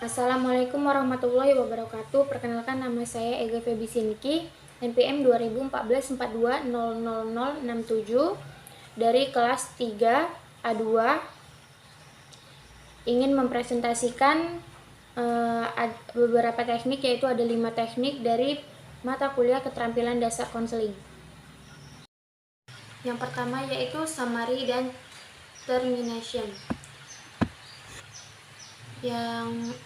Assalamualaikum warahmatullahi wabarakatuh. Perkenalkan, nama saya Ega Febi Sinki, NPM 2014-42-000067 dari kelas 3 A2. Ingin mempresentasikan beberapa teknik, yaitu ada 5 teknik dari mata kuliah keterampilan dasar konseling. Yang pertama yaitu summary dan termination. Yang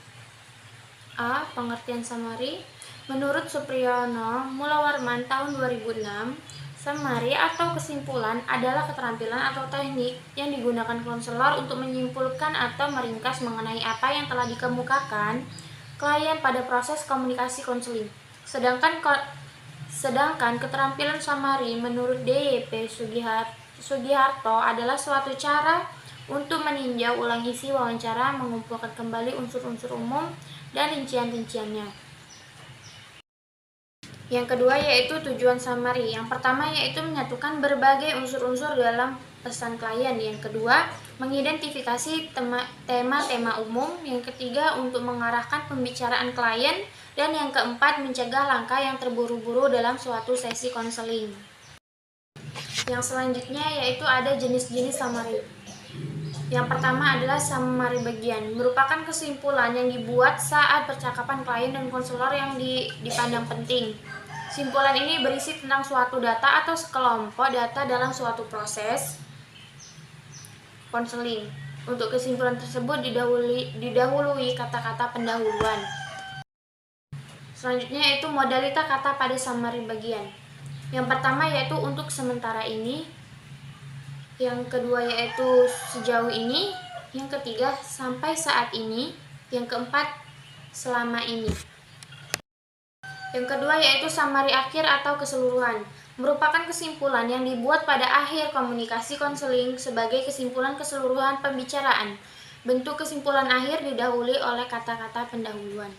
A. Pengertian summary. Menurut Supriyono Mulawarman tahun 2006, summary atau kesimpulan adalah keterampilan atau teknik yang digunakan konselor untuk menyimpulkan atau meringkas mengenai apa yang telah dikemukakan klien pada proses komunikasi konseling. Sedangkan keterampilan summary menurut DYP Sugiharto adalah suatu cara untuk meninjau ulang isi wawancara, mengumpulkan kembali unsur-unsur umum dan rincian-rinciannya. Yang kedua yaitu tujuan summary. Yang pertama yaitu menyatukan berbagai unsur-unsur dalam pesan klien. Yang kedua, mengidentifikasi tema-tema umum. Yang ketiga, untuk mengarahkan pembicaraan klien. Dan yang keempat, mencegah langkah yang terburu-buru dalam suatu sesi konseling. Yang selanjutnya yaitu ada jenis-jenis summary. Yang pertama adalah summary bagian, merupakan kesimpulan yang dibuat saat percakapan klien dan konselor yang dipandang penting. Simpulan ini berisi tentang suatu data atau sekelompok data dalam suatu proses konseling. Untuk kesimpulan tersebut didahului kata-kata pendahuluan. Selanjutnya yaitu modalitas kata pada summary bagian. Yang pertama yaitu untuk sementara ini. Yang kedua yaitu sejauh ini. Yang ketiga sampai saat ini. Yang keempat selama ini. Yang kedua yaitu summary akhir atau keseluruhan, merupakan kesimpulan yang dibuat pada akhir komunikasi konseling sebagai kesimpulan keseluruhan pembicaraan. Bentuk kesimpulan akhir didahului oleh kata-kata pendahuluan.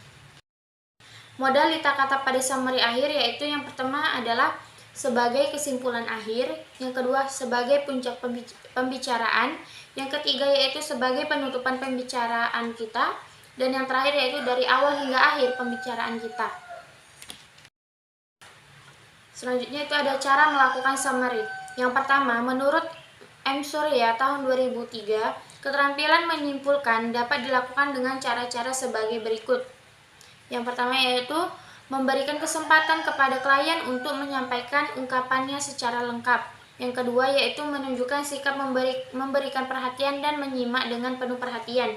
Modalitas kata pada summary akhir yaitu yang pertama adalah sebagai kesimpulan akhir, yang kedua sebagai puncak pembicaraan, yang ketiga yaitu sebagai penutupan pembicaraan kita, dan yang terakhir yaitu dari awal hingga akhir pembicaraan kita. Selanjutnya itu ada cara melakukan summary. Yang pertama, menurut M. Surya tahun 2003, keterampilan menyimpulkan dapat dilakukan dengan cara-cara sebagai berikut. Yang pertama yaitu memberikan kesempatan kepada klien untuk menyampaikan ungkapannya secara lengkap. Yang kedua yaitu menunjukkan sikap memberikan perhatian dan menyimak dengan penuh perhatian.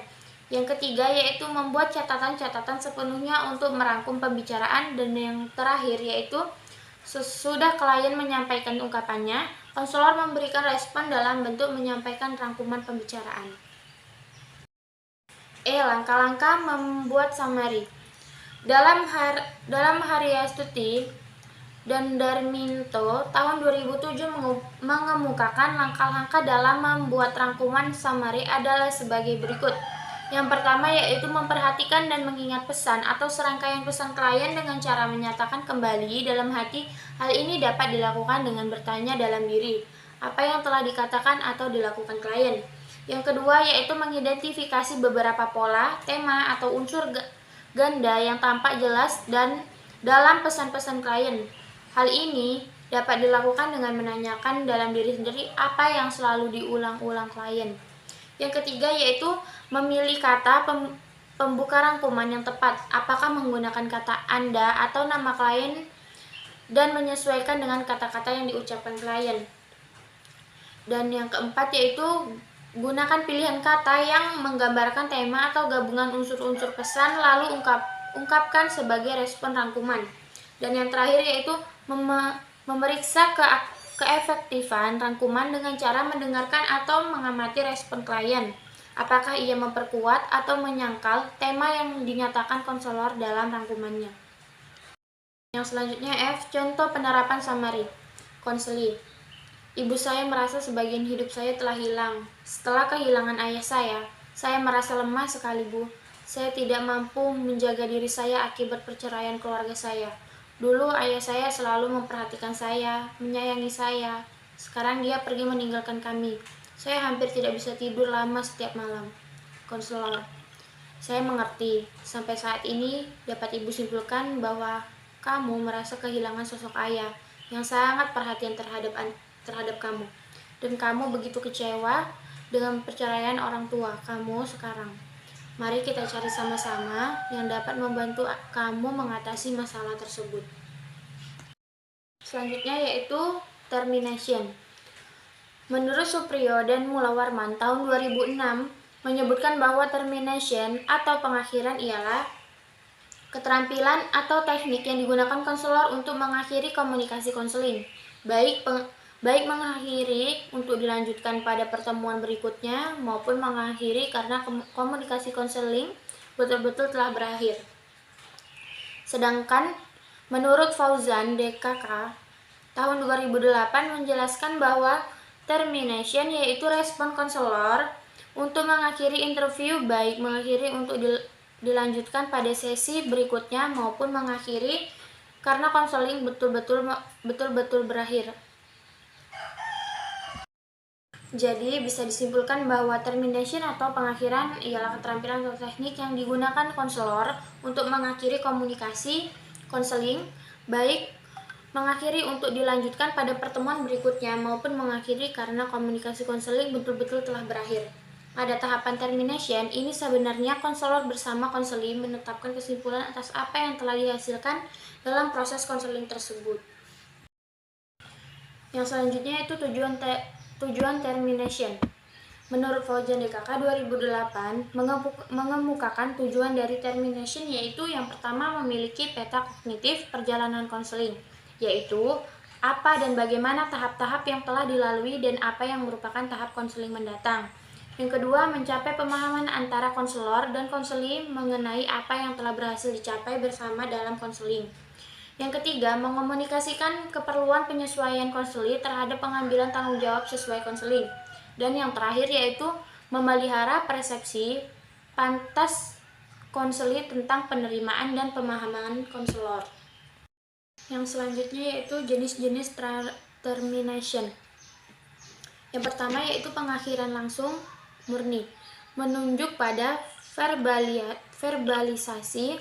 Yang ketiga yaitu membuat catatan-catatan sepenuhnya untuk merangkum pembicaraan. Dan yang terakhir yaitu sesudah klien menyampaikan ungkapannya, konselor memberikan respon dalam bentuk menyampaikan rangkuman pembicaraan. Langkah-langkah membuat summary. Dalam Haryastuti dan Darminto tahun 2007 mengemukakan langkah-langkah dalam membuat rangkuman summary adalah sebagai berikut. Yang pertama yaitu memperhatikan dan mengingat pesan atau serangkaian pesan klien dengan cara menyatakan kembali dalam hati. Hal ini dapat dilakukan dengan bertanya dalam diri, apa yang telah dikatakan atau dilakukan klien. Yang kedua yaitu mengidentifikasi beberapa pola, tema, atau unsur ganda yang tampak jelas dan dalam pesan-pesan klien. Hal ini dapat dilakukan dengan menanyakan dalam diri sendiri apa yang selalu diulang-ulang klien. Yang ketiga yaitu memilih kata pembuka rangkuman yang tepat, apakah menggunakan kata Anda atau nama klien, dan menyesuaikan dengan kata-kata yang diucapkan klien. Dan yang keempat yaitu gunakan pilihan kata yang menggambarkan tema atau gabungan unsur-unsur pesan, lalu ungkapkan sebagai respon rangkuman. Dan yang terakhir yaitu memeriksa keefektifan rangkuman dengan cara mendengarkan atau mengamati respon klien. Apakah ia memperkuat atau menyangkal tema yang dinyatakan konselor dalam rangkumannya. Yang selanjutnya F. Contoh penerapan summary konseling. Ibu saya merasa sebagian hidup saya telah hilang. Setelah kehilangan ayah saya merasa lemah sekali, Bu. Saya tidak mampu menjaga diri saya akibat perceraian keluarga saya. Dulu ayah saya selalu memperhatikan saya, menyayangi saya. Sekarang dia pergi meninggalkan kami. Saya hampir tidak bisa tidur lama setiap malam. Konselor. Saya mengerti. Sampai saat ini dapat Ibu simpulkan bahwa kamu merasa kehilangan sosok ayah yang sangat perhatian terhadap kamu. Dan kamu begitu kecewa dengan perceraian orang tua kamu sekarang. Mari kita cari sama-sama yang dapat membantu kamu mengatasi masalah tersebut. Selanjutnya yaitu termination. Menurut Supriyo dan Mulawarman tahun 2006 menyebutkan bahwa termination atau pengakhiran ialah keterampilan atau teknik yang digunakan konselor untuk mengakhiri komunikasi konseling, baik mengakhiri untuk dilanjutkan pada pertemuan berikutnya maupun mengakhiri karena komunikasi konseling betul-betul telah berakhir. Sedangkan menurut Fauzan DKK tahun 2008 menjelaskan bahwa termination yaitu respon konselor untuk mengakhiri interview, baik mengakhiri untuk dilanjutkan pada sesi berikutnya maupun mengakhiri karena konseling betul-betul berakhir. Jadi bisa disimpulkan bahwa termination atau pengakhiran ialah keterampilan atau teknik yang digunakan konselor untuk mengakhiri komunikasi konseling, baik mengakhiri untuk dilanjutkan pada pertemuan berikutnya maupun mengakhiri karena komunikasi konseling betul-betul telah berakhir. Pada tahapan termination ini sebenarnya konselor bersama konseling menetapkan kesimpulan atas apa yang telah dihasilkan dalam proses konseling tersebut. Yang selanjutnya itu tujuan termination. Menurut Fauzan DKK 2008 mengemukakan tujuan dari termination yaitu yang pertama memiliki peta kognitif perjalanan konseling, yaitu apa dan bagaimana tahap-tahap yang telah dilalui dan apa yang merupakan tahap konseling mendatang. Yang kedua, mencapai pemahaman antara konselor dan konseli mengenai apa yang telah berhasil dicapai bersama dalam konseling. Yang ketiga, mengomunikasikan keperluan penyesuaian konseli terhadap pengambilan tanggung jawab sesuai konseling. Dan yang terakhir yaitu memelihara persepsi pantas konseli tentang penerimaan dan pemahaman konselor. Yang selanjutnya yaitu jenis-jenis termination. Yang pertama yaitu pengakhiran langsung murni, menunjuk pada verbalisasi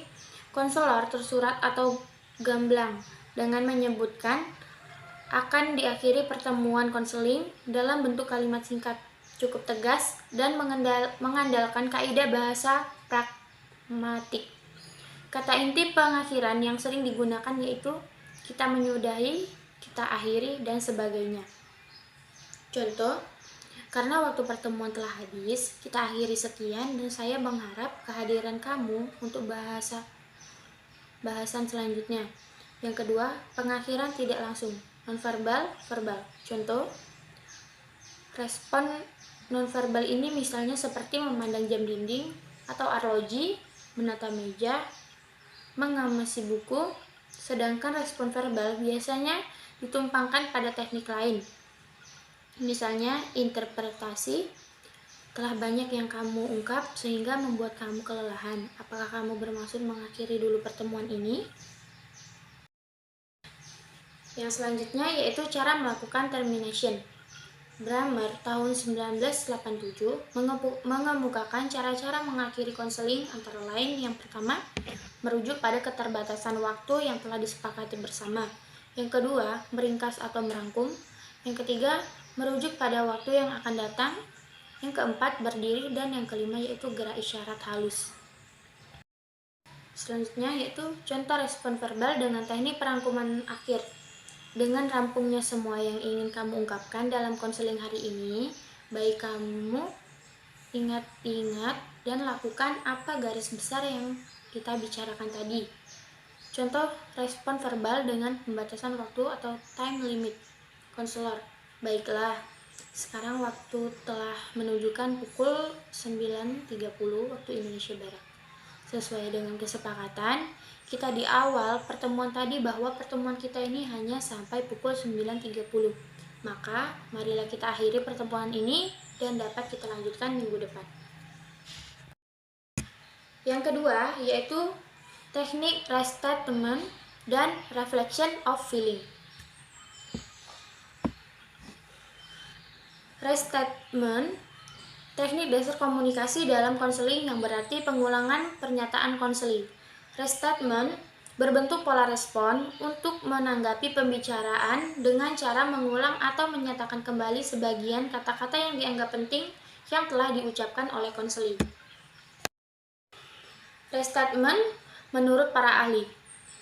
konselor tersurat atau gamblang dengan menyebutkan akan diakhiri pertemuan konseling dalam bentuk kalimat singkat, cukup tegas, dan mengandalkan kaidah bahasa pragmatik. Kata inti pengakhiran yang sering digunakan yaitu kita menyudahi, kita akhiri, dan sebagainya. Contoh, karena waktu pertemuan telah habis, kita akhiri sekian dan saya mengharap kehadiran kamu untuk bahasan selanjutnya. Yang kedua, pengakhiran tidak langsung, nonverbal, verbal. Contoh, respon nonverbal ini misalnya seperti memandang jam dinding atau arloji, menata meja, mengamasi buku, sedangkan respon verbal biasanya ditumpangkan pada teknik lain. Misalnya, interpretasi, telah banyak yang kamu ungkap sehingga membuat kamu kelelahan. Apakah kamu bermaksud mengakhiri dulu pertemuan ini? Yang selanjutnya yaitu cara melakukan termination. Bramer tahun 1987 mengemukakan cara-cara mengakhiri konseling antara lain yang pertama, merujuk pada keterbatasan waktu yang telah disepakati bersama. Yang kedua, meringkas atau merangkum. Yang ketiga, merujuk pada waktu yang akan datang. Yang keempat, berdiri, dan yang kelima yaitu gerak isyarat halus. Selanjutnya yaitu contoh respon verbal dengan teknik perangkuman akhir. Dengan rampungnya semua yang ingin kamu ungkapkan dalam konseling hari ini, baik kamu ingat-ingat dan lakukan apa garis besar yang kita bicarakan tadi. Contoh respon verbal dengan pembatasan waktu atau time limit. Konselor, baiklah. Sekarang waktu telah menunjukkan pukul 9.30 waktu Indonesia Barat. Sesuai dengan kesepakatan kita di awal pertemuan tadi bahwa pertemuan kita ini hanya sampai pukul 9.30. Maka marilah kita akhiri pertemuan ini dan dapat kita lanjutkan minggu depan. Yang kedua yaitu teknik restatement dan reflection of feeling. Restatement Teknik dasar komunikasi dalam konseling yang berarti pengulangan pernyataan konseling. Restatement berbentuk pola respon untuk menanggapi pembicaraan dengan cara mengulang atau menyatakan kembali sebagian kata-kata yang dianggap penting yang telah diucapkan oleh konseling. Restatement menurut para ahli.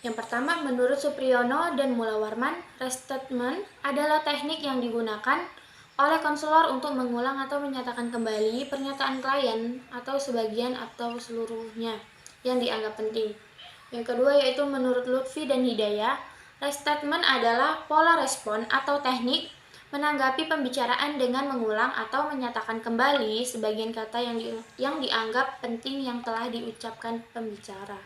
Yang pertama, menurut Supriyono dan Mulawarman, restatement adalah teknik yang digunakan oleh konselor untuk mengulang atau menyatakan kembali pernyataan klien atau sebagian atau seluruhnya yang dianggap penting. Yang kedua yaitu menurut Lutfi dan Hidayah, restatement adalah pola respon atau teknik menanggapi pembicaraan dengan mengulang atau menyatakan kembali sebagian kata yang dianggap penting yang telah diucapkan pembicara.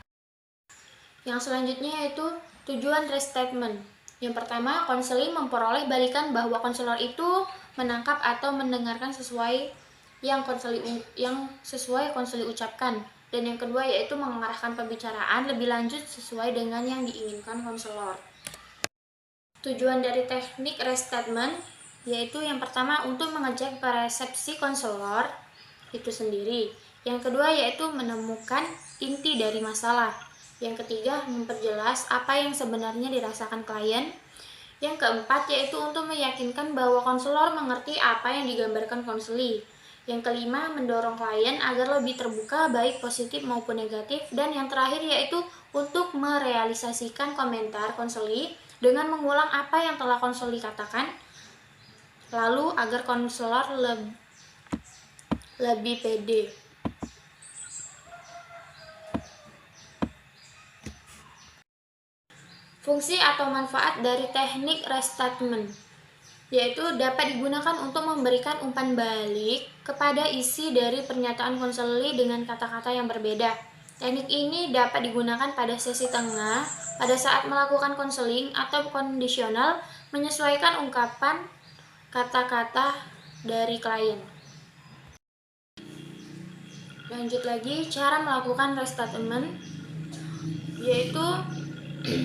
Yang selanjutnya yaitu tujuan restatement. Yang pertama, konseling memperoleh balikan bahwa konselor itu menangkap atau mendengarkan sesuai yang sesuai konseling ucapkan. Dan yang kedua yaitu mengarahkan pembicaraan lebih lanjut sesuai dengan yang diinginkan konselor. Tujuan dari teknik restatement yaitu yang pertama untuk mengecek persepsi konselor itu sendiri. Yang kedua yaitu menemukan inti dari masalah. Yang ketiga, memperjelas apa yang sebenarnya dirasakan klien. Yang keempat, yaitu untuk meyakinkan bahwa konselor mengerti apa yang digambarkan konseli. Yang kelima, mendorong klien agar lebih terbuka baik positif maupun negatif. Dan yang terakhir yaitu untuk merealisasikan komentar konseli dengan mengulang apa yang telah konseli katakan, lalu agar konselor lebih pede. Fungsi atau manfaat dari teknik restatement yaitu dapat digunakan untuk memberikan umpan balik kepada isi dari pernyataan konseli dengan kata-kata yang berbeda. Teknik ini dapat digunakan pada sesi tengah, pada saat melakukan konseling atau kondisional, menyesuaikan ungkapan kata-kata dari klien. Lanjut lagi, cara melakukan restatement yaitu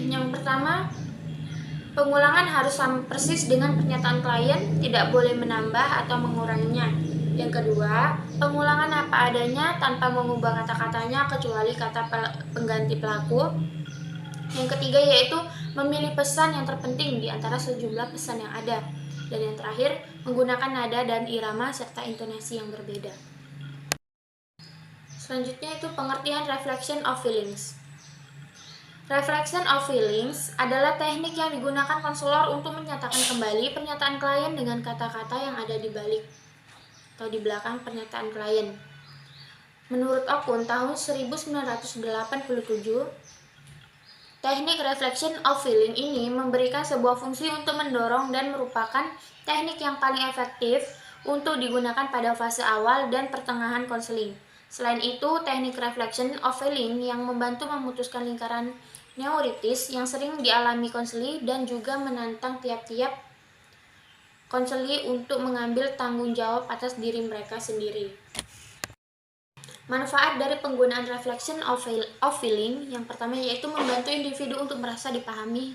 yang pertama, pengulangan harus sama persis dengan pernyataan klien, tidak boleh menambah atau menguranginya. Yang kedua, pengulangan apa adanya tanpa mengubah kata-katanya kecuali kata pengganti pelaku. Yang ketiga yaitu memilih pesan yang terpenting di antara sejumlah pesan yang ada. Dan yang terakhir, menggunakan nada dan irama serta intonasi yang berbeda. Selanjutnya itu pengertian reflection of feelings. Reflection of feelings adalah teknik yang digunakan konselor untuk menyatakan kembali pernyataan klien dengan kata-kata yang ada di balik atau di belakang pernyataan klien. Menurut Okun tahun 1987, teknik reflection of feeling ini memberikan sebuah fungsi untuk mendorong dan merupakan teknik yang paling efektif untuk digunakan pada fase awal dan pertengahan konseling. Selain itu, teknik reflection of feeling yang membantu memutuskan lingkaran neuritis yang sering dialami konseli dan juga menantang tiap-tiap konseli untuk mengambil tanggung jawab atas diri mereka sendiri. Manfaat dari penggunaan reflection of feeling yang pertama yaitu membantu individu untuk merasa dipahami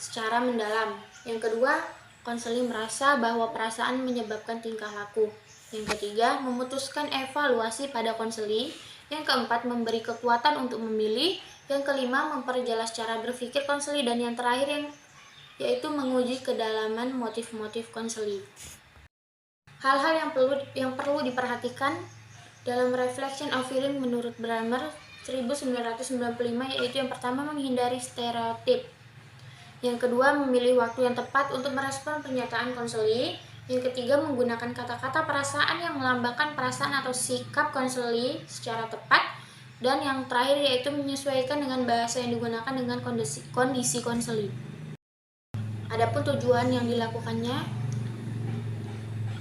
secara mendalam. Yang kedua, konseli merasa bahwa perasaan menyebabkan tingkah laku. Yang ketiga, memutuskan evaluasi pada konseli. Yang keempat, memberi kekuatan untuk memilih. Yang kelima, memperjelas cara berpikir konseli. Dan yang terakhir yaitu menguji kedalaman motif-motif konseli. Hal-hal yang perlu diperhatikan dalam reflection of feeling menurut Brammer 1995 yaitu yang pertama menghindari stereotip. Yang kedua, memilih waktu yang tepat untuk merespon pernyataan konseli. Yang ketiga, menggunakan kata-kata perasaan yang melambangkan perasaan atau sikap konseli secara tepat. Dan yang terakhir yaitu menyesuaikan dengan bahasa yang digunakan dengan kondisi konseli. Adapun tujuan yang dilakukannya,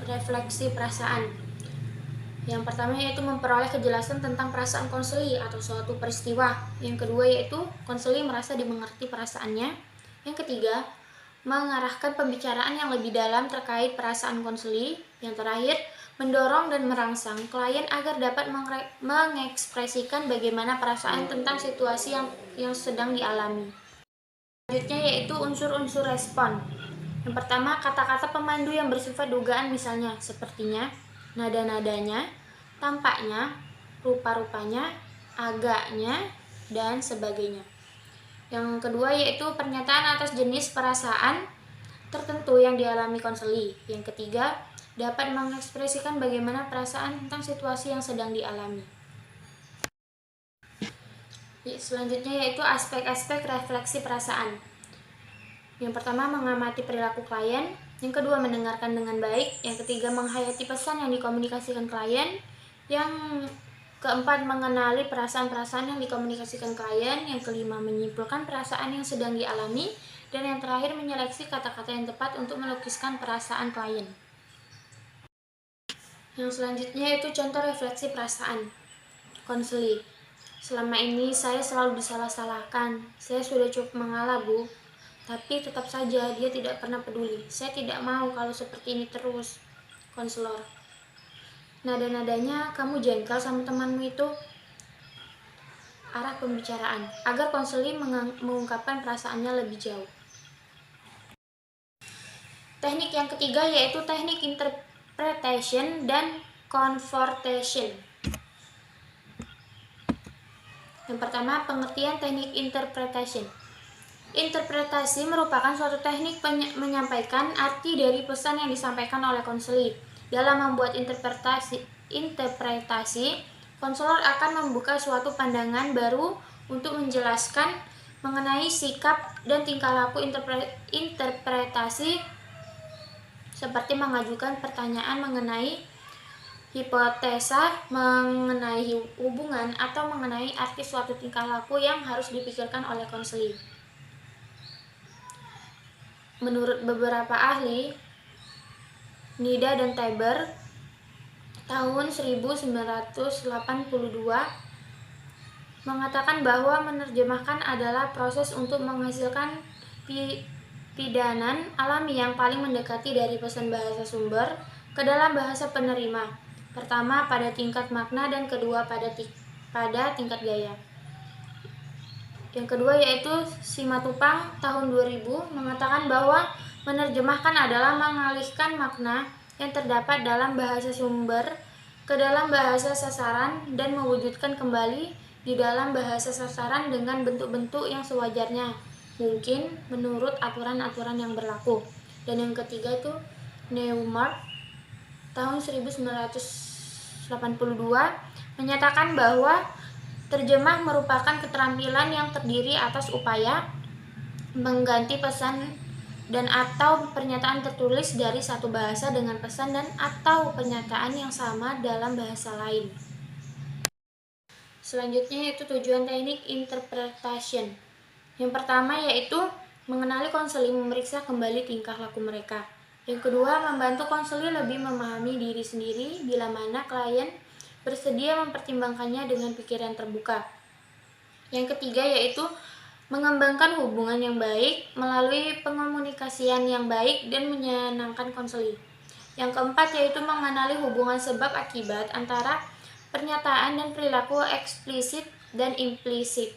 refleksi perasaan. Yang pertama yaitu memperoleh kejelasan tentang perasaan konseli atau suatu peristiwa. Yang kedua yaitu konseli merasa dimengerti perasaannya. Yang ketiga, mengarahkan pembicaraan yang lebih dalam terkait perasaan konseli. Yang terakhir, mendorong dan merangsang klien agar dapat mengekspresikan bagaimana perasaan tentang situasi yang sedang dialami. Selanjutnya yaitu unsur-unsur respon. Yang pertama, kata-kata pemandu yang bersifat dugaan misalnya, sepertinya, nada-nadanya, tampaknya, rupa-rupanya, agaknya, dan sebagainya. Yang kedua yaitu pernyataan atas jenis perasaan tertentu yang dialami konseli. Yang ketiga, dapat mengekspresikan bagaimana perasaan tentang situasi yang sedang dialami. Selanjutnya yaitu aspek-aspek refleksi perasaan. Yang pertama, mengamati perilaku klien. Yang kedua, mendengarkan dengan baik. Yang ketiga, menghayati pesan yang dikomunikasikan klien. Yang keempat, mengenali perasaan-perasaan yang dikomunikasikan klien. Yang kelima, menyimpulkan perasaan yang sedang dialami. Dan yang terakhir, menyeleksi kata-kata yang tepat untuk melukiskan perasaan klien. Yang selanjutnya yaitu contoh refleksi perasaan konseli. Selama ini saya selalu disalah-salahkan. Saya sudah cukup mengalah, Bu. Tapi tetap saja dia tidak pernah peduli. Saya tidak mau kalau seperti ini terus. Konselor. Nada-nadanya kamu jengkel sama temanmu itu. Arah pembicaraan agar konseli mengungkapkan perasaannya lebih jauh. Teknik yang ketiga yaitu teknik interpretation dan confrontation. Yang pertama, pengertian teknik interpretation. Interpretasi merupakan suatu teknik menyampaikan arti dari pesan yang disampaikan oleh konseli. Dalam membuat interpretasi, konselor akan membuka suatu pandangan baru untuk menjelaskan mengenai sikap dan tingkah laku interpretasi, seperti mengajukan pertanyaan mengenai hipotesa, mengenai hubungan, atau mengenai arti suatu tingkah laku yang harus dipikirkan oleh konseli. Menurut beberapa ahli, Nida dan Taber tahun 1982 mengatakan bahwa menerjemahkan adalah proses untuk menghasilkan pidanan alami yang paling mendekati dari pesan bahasa sumber ke dalam bahasa penerima. Pertama pada tingkat makna dan kedua pada tingkat gaya. Yang kedua yaitu Simatupang tahun 2000 mengatakan bahwa menerjemahkan adalah mengalihkan makna yang terdapat dalam bahasa sumber ke dalam bahasa sasaran dan mewujudkan kembali di dalam bahasa sasaran dengan bentuk-bentuk yang sewajarnya mungkin menurut aturan-aturan yang berlaku. Dan yang ketiga itu Neumark tahun 1982 menyatakan bahwa terjemah merupakan keterampilan yang terdiri atas upaya mengganti pesan dan atau pernyataan tertulis dari satu bahasa dengan pesan dan atau pernyataan yang sama dalam bahasa lain. Selanjutnya yaitu tujuan teknik interpretation. Yang pertama yaitu mengenali konseli, memeriksa kembali tingkah laku mereka. Yang kedua, membantu konseli lebih memahami diri sendiri bila mana klien bersedia mempertimbangkannya dengan pikiran terbuka. Yang ketiga yaitu mengembangkan hubungan yang baik melalui pengomunikasian yang baik dan menyenangkan konseli. Yang keempat yaitu mengenali hubungan sebab akibat antara pernyataan dan perilaku eksplisit dan implisit.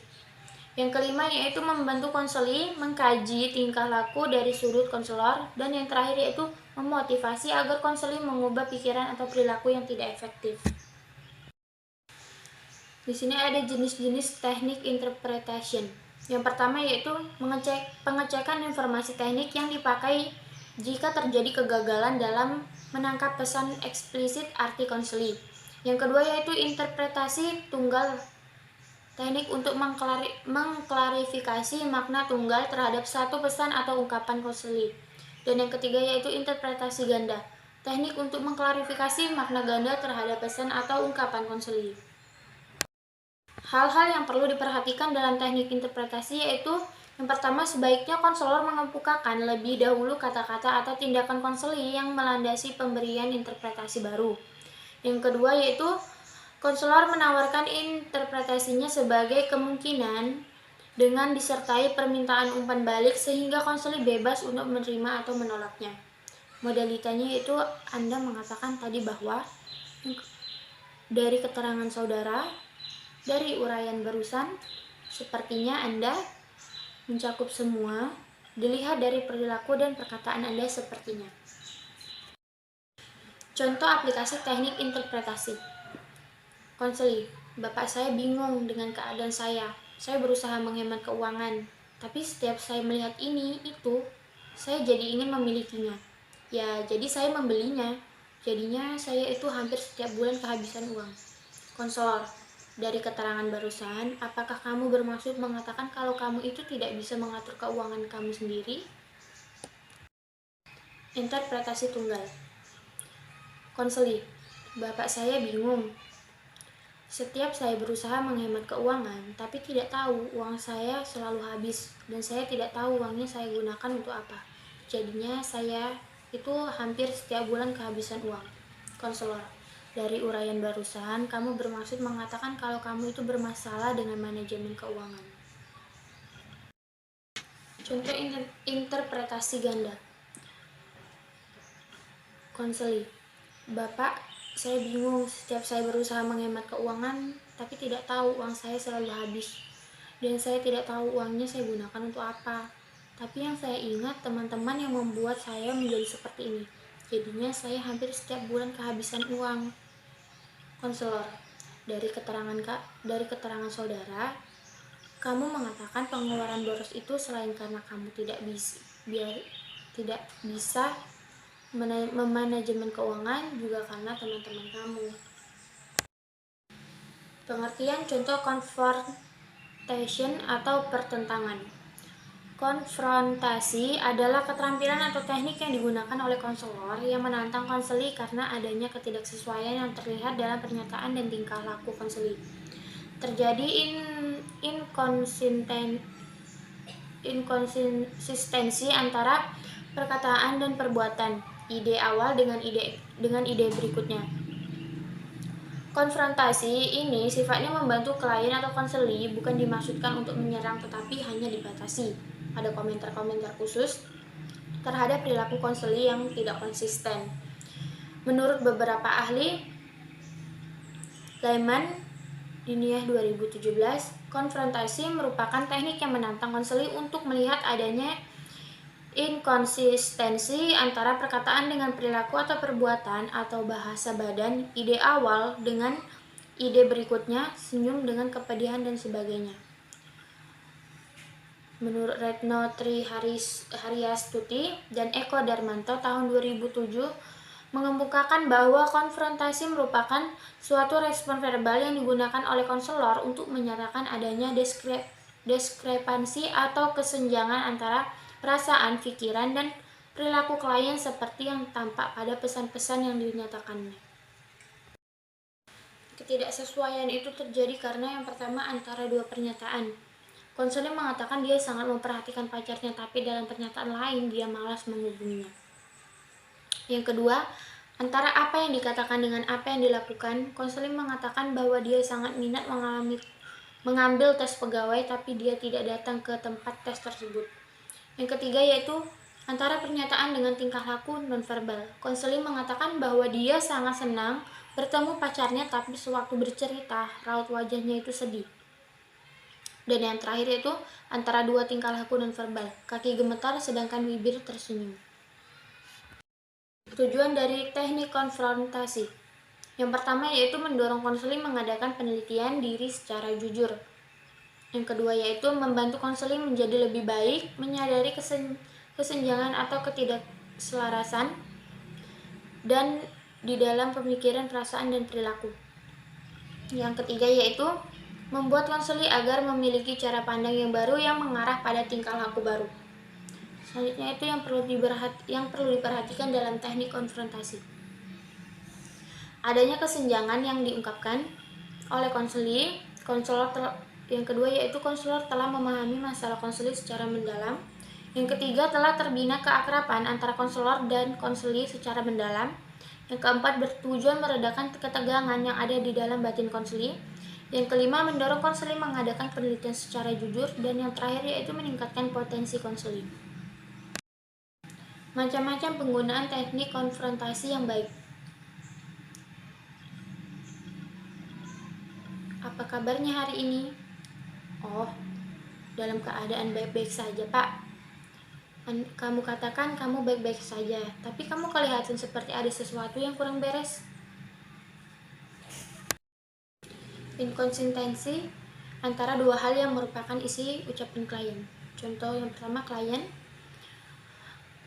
Yang kelima yaitu membantu konseli mengkaji tingkah laku dari sudut konselor. Dan yang terakhir yaitu memotivasi agar konseli mengubah pikiran atau perilaku yang tidak efektif. Di sini ada jenis-jenis teknik interpretation. Yang pertama yaitu pengecekan informasi teknik yang dipakai jika terjadi kegagalan dalam menangkap pesan eksplisit arti konseli. Yang kedua yaitu interpretasi tunggal, teknik untuk mengklarifikasi makna tunggal terhadap satu pesan atau ungkapan konseli. Dan yang ketiga yaitu interpretasi ganda, teknik untuk mengklarifikasi makna ganda terhadap pesan atau ungkapan konseli. Hal-hal yang perlu diperhatikan dalam teknik interpretasi yaitu yang pertama, sebaiknya konselor mengemukakan lebih dahulu kata-kata atau tindakan konseli yang melandasi pemberian interpretasi baru. Yang kedua yaitu konselor menawarkan interpretasinya sebagai kemungkinan dengan disertai permintaan umpan balik sehingga konseli bebas untuk menerima atau menolaknya. Modalitanya yaitu Anda mengatakan tadi bahwa dari keterangan saudara, dari uraian barusan, sepertinya Anda mencakup semua, dilihat dari perilaku dan perkataan Anda sepertinya. Contoh aplikasi teknik interpretasi. Konseli, Bapak saya bingung dengan keadaan saya. Saya berusaha menghemat keuangan, tapi setiap saya melihat ini, itu, saya jadi ingin memilikinya. Ya, jadi saya membelinya. Jadinya saya itu hampir setiap bulan kehabisan uang. Konselor, dari keterangan barusan, apakah kamu bermaksud mengatakan kalau kamu itu tidak bisa mengatur keuangan kamu sendiri? Interpretasi tunggal. Konseli, Bapak saya bingung. Setiap saya berusaha menghemat keuangan, tapi tidak tahu uang saya selalu habis dan saya tidak tahu uangnya saya gunakan untuk apa. Jadinya saya itu hampir setiap bulan kehabisan uang. Konselor, dari uraian barusan, kamu bermaksud mengatakan kalau kamu itu bermasalah dengan manajemen keuangan. Contoh interpretasi ganda. Konseli, Bapak, saya bingung. Setiap saya berusaha menghemat keuangan, tapi tidak tahu uang saya selalu habis. Dan saya tidak tahu uangnya saya gunakan untuk apa. Tapi yang saya ingat teman-teman yang membuat saya menjadi seperti ini. Jadinya saya hampir setiap bulan kehabisan uang. Konselor, dari keterangan saudara, kamu mengatakan pengeluaran boros itu selain karena kamu tidak bisa memanajemen keuangan, juga karena teman-teman kamu. Pengertian contoh confrontation atau pertentangan. Konfrontasi adalah keterampilan atau teknik yang digunakan oleh konselor yang menantang konseli karena adanya ketidaksesuaian yang terlihat dalam pernyataan dan tingkah laku konseli. Terjadi inkonsistensi antara perkataan dan perbuatan, ide awal dengan ide berikutnya. Konfrontasi ini sifatnya membantu klien atau konseli, bukan dimaksudkan untuk menyerang tetapi hanya dibatasi. Ada komentar-komentar khusus terhadap perilaku konseli yang tidak konsisten. Menurut beberapa ahli, Lehman Diniyah 2017, konfrontasi merupakan teknik yang menantang konseli untuk melihat adanya inkonsistensi antara perkataan dengan perilaku atau perbuatan atau bahasa badan, ide awal dengan ide berikutnya, senyum dengan kepedihan dan sebagainya. Menurut Retno Triharyastuti dan Eko Darmanto tahun 2007 mengemukakan bahwa konfrontasi merupakan suatu respon verbal yang digunakan oleh konselor untuk menyatakan adanya diskrepansi atau kesenjangan antara perasaan, pikiran, dan perilaku klien seperti yang tampak pada pesan-pesan yang dinyatakannya. Ketidaksesuaian itu terjadi karena yang pertama antara dua pernyataan. Konselor mengatakan dia sangat memperhatikan pacarnya, tapi dalam pernyataan lain dia malas menghubunginya. Yang kedua, antara apa yang dikatakan dengan apa yang dilakukan. Konselor mengatakan bahwa dia sangat minat mengambil tes pegawai, tapi dia tidak datang ke tempat tes tersebut. Yang ketiga yaitu antara pernyataan dengan tingkah laku nonverbal. Konselor mengatakan bahwa dia sangat senang bertemu pacarnya, tapi sewaktu bercerita, raut wajahnya itu sedih. Dan yang terakhir yaitu antara dua tingkah laku nonverbal. Kaki gemetar sedangkan bibir tersenyum. Tujuan dari teknik konfrontasi. Yang pertama yaitu mendorong konseling mengadakan penelitian diri secara jujur. Yang kedua yaitu membantu konseling menjadi lebih baik, menyadari kesenjangan atau ketidakselarasan dan di dalam pemikiran, perasaan, dan perilaku. Yang ketiga yaitu membuat konseling agar memiliki cara pandang yang baru yang mengarah pada tingkah laku baru. Selanjutnya itu yang perlu diperhatikan dalam teknik konfrontasi. Adanya kesenjangan yang diungkapkan oleh konselor. Yang kedua yaitu konselor telah memahami masalah konseling secara mendalam. Yang ketiga telah terbina keakraban antara konselor dan konseli secara mendalam. Yang keempat bertujuan meredakan ketegangan yang ada di dalam batin konseli. Yang kelima mendorong konseli mengadakan penelitian secara jujur. Dan yang terakhir yaitu meningkatkan potensi konseli. Macam-macam penggunaan teknik konfrontasi yang baik. Apa kabarnya hari ini? Oh, dalam keadaan baik-baik saja, Pak. Kamu katakan kamu baik-baik saja, tapi kamu kelihatan seperti ada sesuatu yang kurang beres. Inkonsistensi antara dua hal yang merupakan isi ucapan klien. Contoh yang pertama, klien: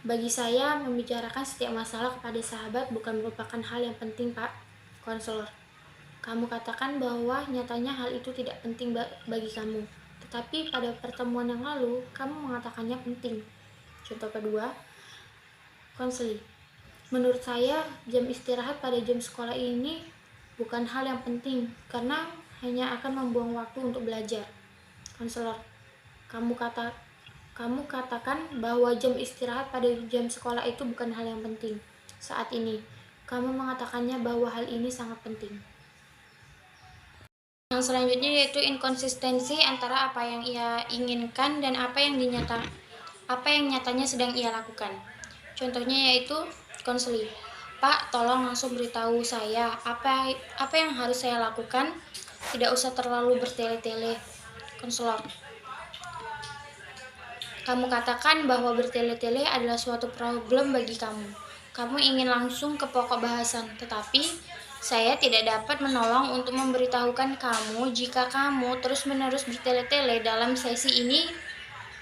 bagi saya, membicarakan setiap masalah kepada sahabat bukan merupakan hal yang penting, Pak. Konselor: kamu katakan bahwa nyatanya hal itu tidak penting bagi kamu, tetapi pada pertemuan yang lalu, kamu mengatakannya penting. Contoh kedua, konseli: menurut saya, jam istirahat pada jam sekolah ini bukan hal yang penting, karena hanya akan membuang waktu untuk belajar. Konselor: kamu katakan bahwa jam istirahat pada jam sekolah itu bukan hal yang penting. Saat ini, kamu mengatakannya bahwa hal ini sangat penting. Yang selanjutnya yaitu inkonsistensi antara apa yang ia inginkan dan apa yang nyatanya sedang ia lakukan. Contohnya yaitu konseli: Pak, tolong langsung beritahu saya apa yang harus saya lakukan. Tidak usah terlalu bertele-tele. Konselor: kamu katakan bahwa bertele-tele adalah suatu problem bagi kamu. Kamu ingin langsung ke pokok bahasan, tetapi saya tidak dapat menolong untuk memberitahukan kamu jika kamu terus-menerus bertele-tele dalam sesi ini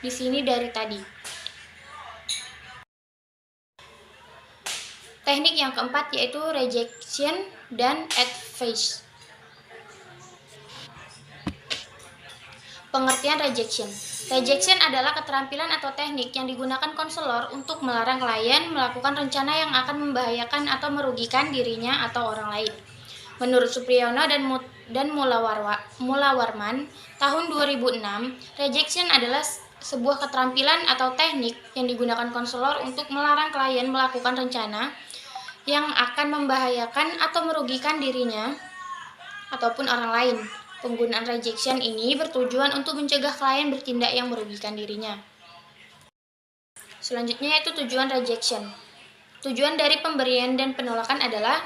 di sini dari tadi. Teknik yang keempat yaitu rejection dan advice. Pengertian rejection. Rejection adalah keterampilan atau teknik yang digunakan konselor untuk melarang klien melakukan rencana yang akan membahayakan atau merugikan dirinya atau orang lain. Menurut Supriyono dan Mulawarman, tahun 2006, rejection adalah sebuah keterampilan atau teknik yang digunakan konselor untuk melarang klien melakukan rencana yang akan membahayakan atau merugikan dirinya ataupun orang lain. Penggunaan rejection ini bertujuan untuk mencegah klien bertindak yang merugikan dirinya. Selanjutnya yaitu tujuan rejection. Tujuan dari pemberian dan penolakan adalah: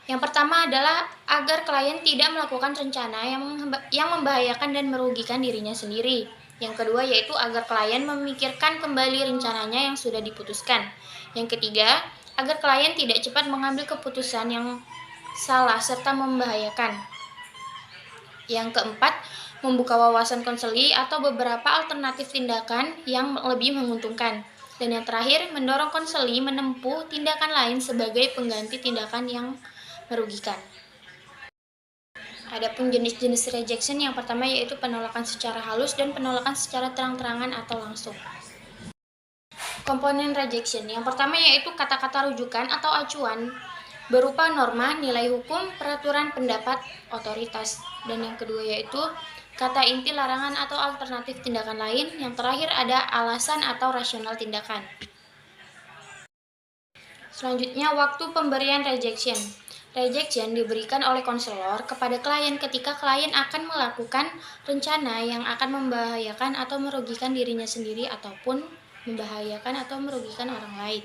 yang pertama adalah agar klien tidak melakukan rencana yang membahayakan dan merugikan dirinya sendiri. Yang kedua yaitu agar klien memikirkan kembali rencananya yang sudah diputuskan. Yang ketiga, agar klien tidak cepat mengambil keputusan yang salah serta membahayakan. Yang keempat, membuka wawasan konseli atau beberapa alternatif tindakan yang lebih menguntungkan. Dan yang terakhir, mendorong konseli menempuh tindakan lain sebagai pengganti tindakan yang merugikan. Adapun jenis-jenis rejection yang pertama yaitu penolakan secara halus dan penolakan secara terang-terangan atau langsung. Komponen rejection. Yang pertama yaitu kata-kata rujukan atau acuan berupa norma, nilai hukum, peraturan, pendapat, otoritas. Dan yang kedua yaitu kata inti larangan atau alternatif tindakan lain. Yang terakhir ada alasan atau rasional tindakan. Selanjutnya, waktu pemberian rejection. Rejection diberikan oleh konselor kepada klien ketika klien akan melakukan rencana yang akan membahayakan atau merugikan dirinya sendiri ataupun membahayakan atau merugikan orang lain.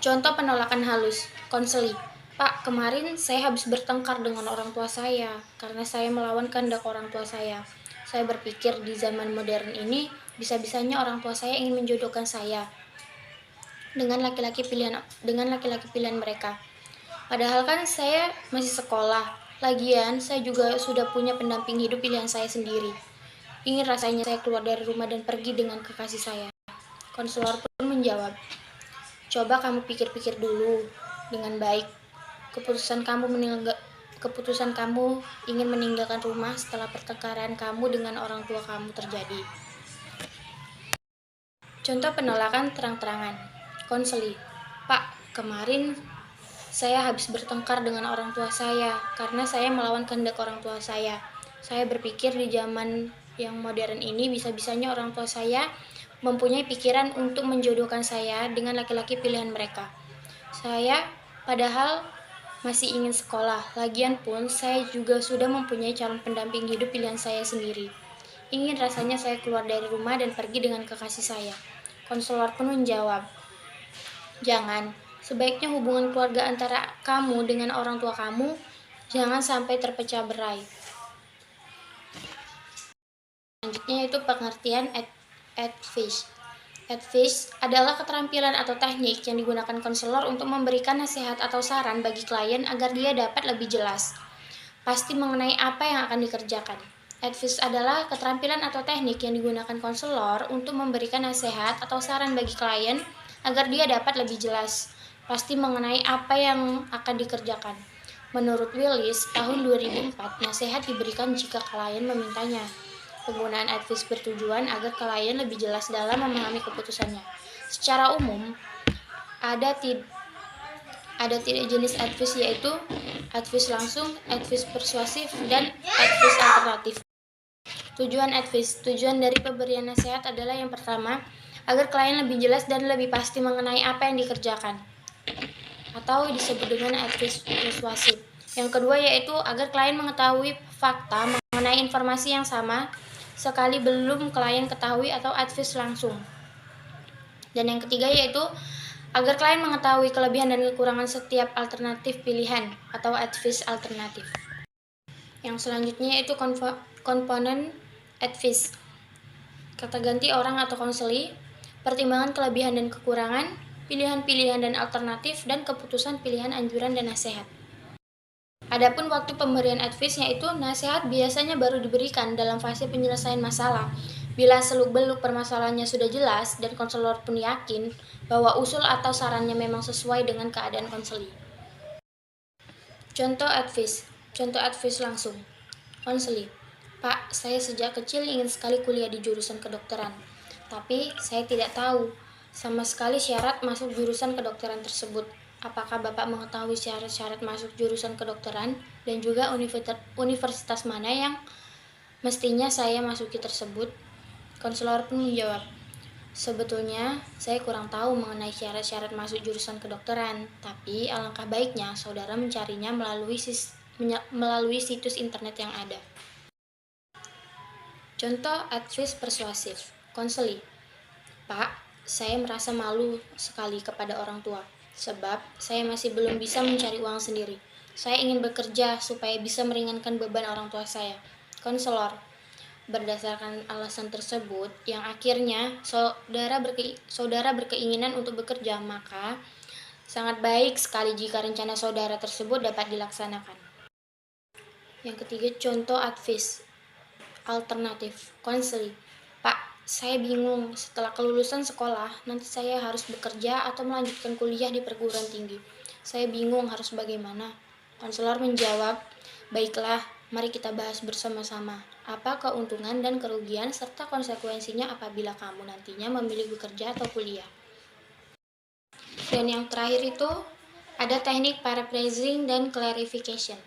Contoh penolakan halus. Konseli: Pak, kemarin saya habis bertengkar dengan orang tua saya karena saya melawan kehendak orang tua saya. Saya berpikir di zaman modern ini bisa-bisanya orang tua saya ingin menjodohkan saya dengan laki-laki pilihan mereka. Padahal kan saya masih sekolah. Lagian saya juga sudah punya pendamping hidup pilihan saya sendiri. Ingin rasanya saya keluar dari rumah dan pergi dengan kekasih saya. Konselor pun menjawab: coba kamu pikir-pikir dulu dengan baik. Keputusan kamu ingin meninggalkan rumah setelah pertengkaran kamu dengan orang tua kamu terjadi. Contoh penolakan terang-terangan. Konseli: Pak, kemarin saya habis bertengkar dengan orang tua saya karena saya melawan kehendak orang tua saya. Saya berpikir di zaman yang modern ini bisa-bisanya orang tua saya mempunyai pikiran untuk menjodohkan saya dengan laki-laki pilihan mereka. Saya padahal masih ingin sekolah. Lagian pun saya juga sudah mempunyai calon pendamping hidup pilihan saya sendiri. Ingin rasanya saya keluar dari rumah dan pergi dengan kekasih saya. Konselor pun menjawab: jangan. Sebaiknya hubungan keluarga antara kamu dengan orang tua kamu jangan sampai terpecah berai. Selanjutnya itu pengertian advice. Advice adalah keterampilan atau teknik yang digunakan konselor untuk memberikan nasihat atau saran bagi klien agar dia dapat lebih jelas pasti mengenai apa yang akan dikerjakan. Advice adalah keterampilan atau teknik yang digunakan konselor untuk memberikan nasihat atau saran bagi klien agar dia dapat lebih jelas pasti mengenai apa yang akan dikerjakan. Menurut Willis, tahun 2004, nasihat diberikan jika klien memintanya. Penggunaan advice bertujuan agar klien lebih jelas dalam memahami keputusannya. Secara umum, ada tiga jenis advice, yaitu advice langsung, advice persuasif, dan advice alternatif. Tujuan advice. Tujuan dari pemberian nasihat adalah yang pertama, agar klien lebih jelas dan lebih pasti mengenai apa yang dikerjakan, atau disebut dengan advice persuasif. Yang kedua yaitu agar klien mengetahui fakta mengenai informasi yang sama sekali belum klien ketahui, atau advice langsung. Dan yang ketiga yaitu agar klien mengetahui kelebihan dan kekurangan setiap alternatif pilihan, atau advice alternatif. Yang selanjutnya yaitu komponen advice. Kata ganti orang atau konseli, pertimbangan kelebihan dan kekurangan, pilihan-pilihan dan alternatif, dan keputusan pilihan anjuran dan nasihat. Adapun waktu pemberian advice, yaitu nasihat biasanya baru diberikan dalam fase penyelesaian masalah. Bila seluk-beluk permasalahannya sudah jelas dan konselor pun yakin bahwa usul atau sarannya memang sesuai dengan keadaan konseli. Contoh advice. Contoh advice langsung. Konseli. Pak, saya sejak kecil ingin sekali kuliah di jurusan kedokteran. Tapi saya tidak tahu sama sekali syarat masuk jurusan kedokteran tersebut. Apakah Bapak mengetahui syarat-syarat masuk jurusan kedokteran dan juga universitas mana yang mestinya saya masuki tersebut? Konselor pun menjawab, sebetulnya saya kurang tahu mengenai syarat-syarat masuk jurusan kedokteran, tapi alangkah baiknya saudara mencarinya melalui situs internet yang ada. Contoh advice persuasif. Konseli. Pak, saya merasa malu sekali kepada orang tua, sebab saya masih belum bisa mencari uang sendiri. Saya ingin bekerja supaya bisa meringankan beban orang tua saya. Konselor. Berdasarkan alasan tersebut, yang akhirnya saudara berkeinginan untuk bekerja, maka sangat baik sekali jika rencana saudara tersebut dapat dilaksanakan. Yang ketiga, contoh advice alternatif. Konseli. Pak, saya bingung setelah kelulusan sekolah, nanti saya harus bekerja atau melanjutkan kuliah di perguruan tinggi. Saya bingung harus bagaimana. Konselor menjawab, baiklah, mari kita bahas bersama-sama. Apa keuntungan dan kerugian serta konsekuensinya apabila kamu nantinya memilih bekerja atau kuliah. Dan yang terakhir itu ada teknik paraphrasing dan clarification.